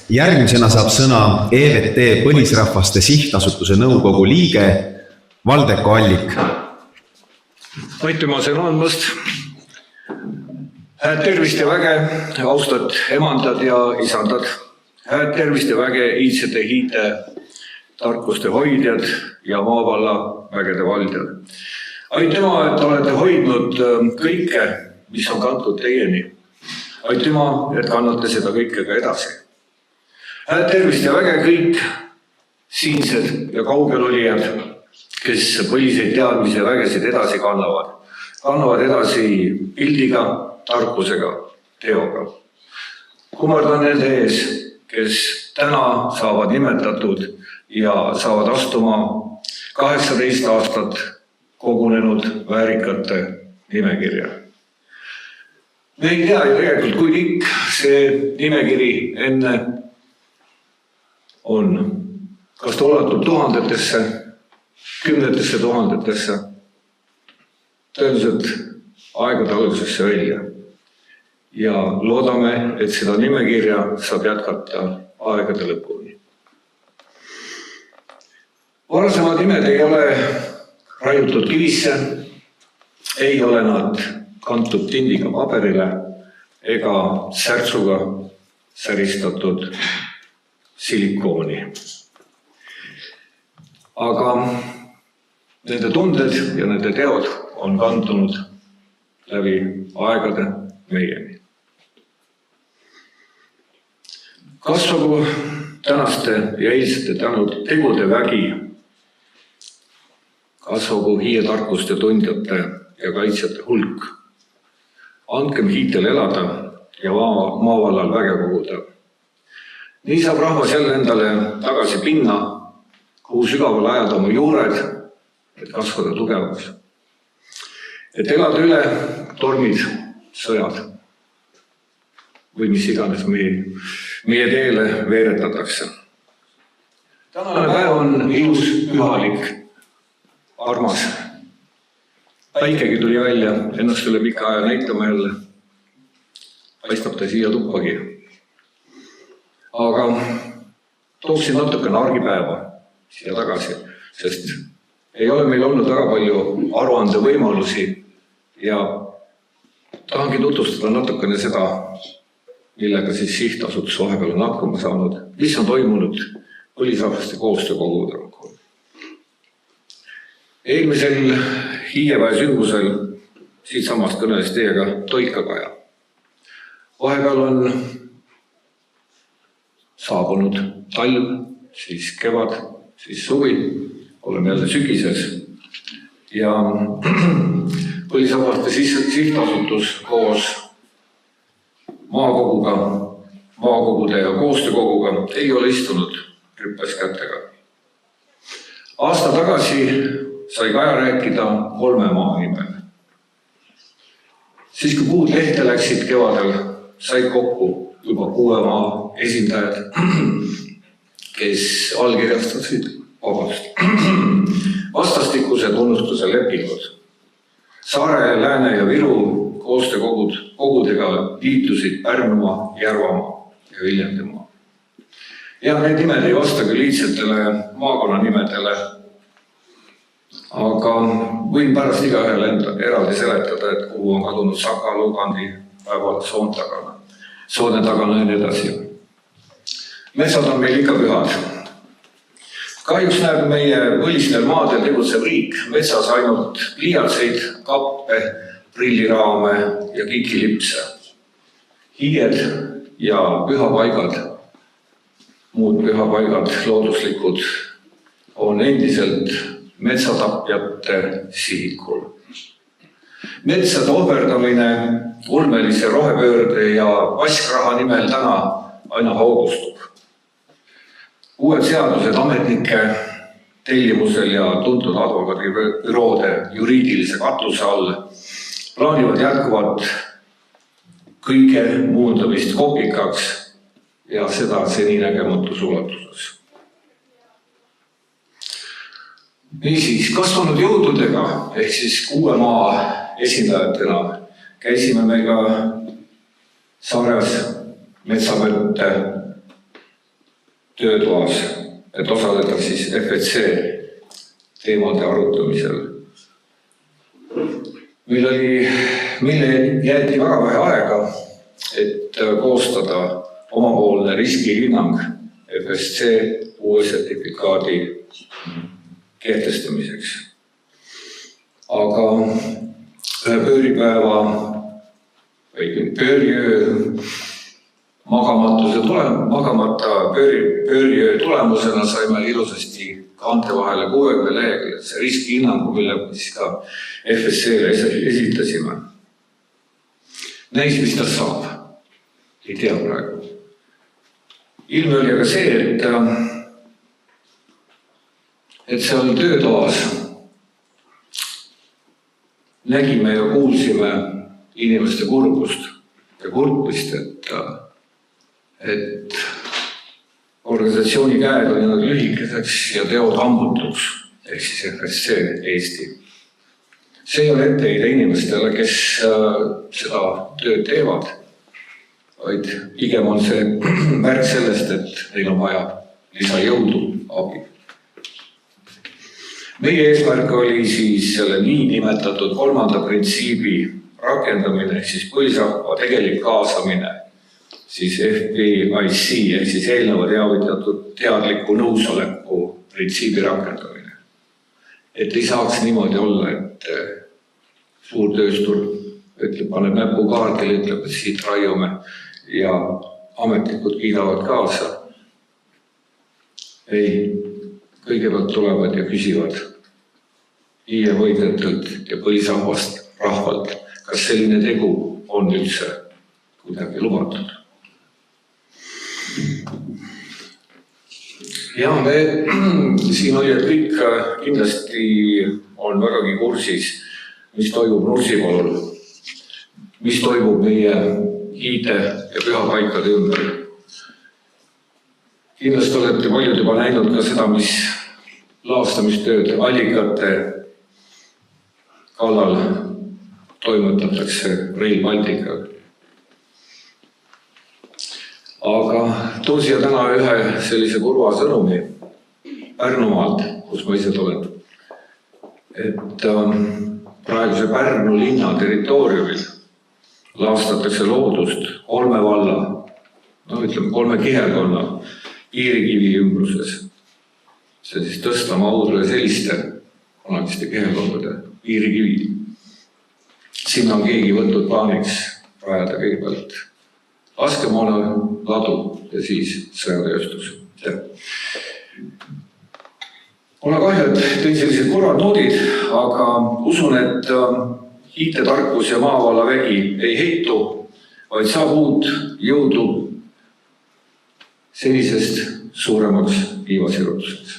Järgmisena saab sõna EVT Põlisrahvaste Sihtasutuse nõukogu liige Valdeko Allik. Aitüma sõna andmast. Hääd tervist ja väge, austat emandad ja isandad. Hääd tervist ja väge iidsete hiite tarkuste hoidjad ja maavalla vägede valdjad. Aitüma, et olete hoidnud kõike, mis on kantud teieni. Aitüma, et kannate seda kõike ka edasi. Hääd tervist ja väge kõik siinsed ja kaugel olijad, kes põliseid teadmisi ja vägesid edasi kannavad. Kannavad edasi pildiga, tarkusega, teoga. Kummardan nende ees, kes täna saavad nimetatud ja saavad astuma 18 aastat kogunenud väärikate nimekirja. Me ei tea ju tegelikult, kui pikk see nimekiri enne on. Kas ta ulatub tuhandetesse, kümnetesse tuhandetesse, tõenäoliselt aegade algusesse välja. Ja loodame, et seda nimekirja saab jätkata aegade lõpuni. Varasemad nimed ei ole raiutud kivisse, ei ole nad kantud tindiga paberile ega särtsuga säristatud silikooni. Aga nende tunded ja nende teod on kandunud läbi aegade meieni. Kasvagu tänaste ja eilsete tegude vägi, kasvagu hiietarkuste tundjate ja kaitsjate hulk. Andkem hiitel elada ja maavallal väge koguda. Nii saab rahvas jälle endale tagasi pinna, kuhu sügaval ajada oma juured, et kasvada tugevaks. Et elada üle tormid, sõjad või mis iganes meie teele veeretatakse. Tänane päev on ilus, pühalik, armas. Päikegi tuli välja, ennast üle pika aja näitama jälle. Paistab ta siia tuppagi. Aga tooksin natukene argipäeva siia tagasi, sest ei ole meil olnud väga palju aruande võimalusi ja tahangi tutvustada natukene seda, millega siis sihtasutus vahepeal on hakkama saanud, mis on toimunud Põlisrahvaste koostöökogude. Eelmisel Hiieväe sündmusel siitsamast kõneles teiega Toikakaja. Vahepeal on saabunud talv, siis kevad, siis suvi, oleme jälle sügises ja Põlisrahvaste sihtasutus koos maakoguga, maakogude ja koostöökoguga ei ole istunud rüppes kätega. Aasta tagasi sai Kaja rääkida 3 maa nimel. Siis kui puud lehte läksid kevadel, said kokku juba 6 maa esindajad, kes allkirjastasid vastastikuse tunnustuse lepingud. Saare, Lääne ja Viru koostöökogudega liitusid Pärnumaa, Järvamaa ja Viljandimaa. Ja need nimed ei vasta küll liitsetele maakonna nimedele, aga võin pärast igaühele eraldi seletada, et kuhu on kadunud Saka, Lugandi, Päeval, Soone tagana ja nii edasi. Metsad on meil ikka pühad. Kahjuks näeb meie põlistel maadel tegutsev riik metsas ainult pliiatseid, kappe, prilliraame ja kikilipse. Hiied ja pühapaigad, muud pühapaigad, looduslikud, on endiselt metsatapjate sihikul. Metsade ohverdamine ulmelise rohepöörde ja vaskraha nimel täna aina hoogustub. Uued seadused ametnike tellimusel ja tuntud advokaadibüroode juriidilise katluse all plaanivad jätkuvat kõige muundamist kopikaks ja seda seninägematus ulatuses. Niisiis, kasvanud jõududega ehk siis 6 maa esindajatena käisime me ka Saares Metsamõtte töötoas, et osaleda siis FSC teemade arutamisel. Meile jäeti väga vähe aega, et koostada omapoolne riskihinnang FSC uue sertifikaadi kehtestamiseks. Aga ühe pööripäeva või pööriöö magamata pööriöö tulemusena saime ilusasti kaante vahele 60 lehekülje riskihinnangu, mille siis ka FSC-le esitasime. Näis, mis ta saab. Ei tea praegu. Ilme oli aga see, et seal töötoas nägime ja kuulsime inimeste kurbust ja kurtmist, et organisatsiooni käed on jäänud lühikeseks ja teod hambutuks, ehk siis FSC Eesti. See ei ole etteheide inimestele, kes seda tööd teevad, vaid pigem on see märk sellest, et neil on vaja lisajõudu abi. Meie eesmärk oli siis selle niinimetatud 3. printsiibi rakendamine, ehk siis põlisrahva tegelik kaasamine, siis FPIC ehk siis eelneva teavitatud teadliku nõusoleku printsiibi rakendamine. Et ei saaks niimoodi olla, et suur tööstur paneb näpu kaardile, ütleb, et siit raiume ja ametnikud kiidavad kaasa. Ei, kõigepealt tulevad ja küsivad võidetult ja põlisrahvast rahvalt, kas selline tegu on üldse kuidagi lubatud. Ja me siin oli, et kõik kindlasti on vägagi kursis, mis toimub Nursipalul, mis toimub meie hiide ja pühapaikade ümber. Kindlasti olete paljud juba näinud ka seda, mis laastamistööd allikate kallal toimetatakse Rail Balticaga. Aga toon siia täna ühe sellise kurva sõnumi Pärnumaalt, kus ma ise olen. Et praeguse Pärnu linna territooriumil laastatakse loodust 3 valla, ütleme 3 kihelkonna piirikivi ümbruses. See siis Tõstamaa, Audru ja selliste kunagiste kihelkondade piirikivi. Sinna on keegi võtnud plaaniks rajada kõigepealt laskemoona ladu ja siis sõjatööstus. Ole kahju, et tõin sellised kurvad noodid, aga usun, et IT-tarkus ja maavalla vägi ei heitu, vaid saab uut jõudu senisest suuremaks viivasirutuseks.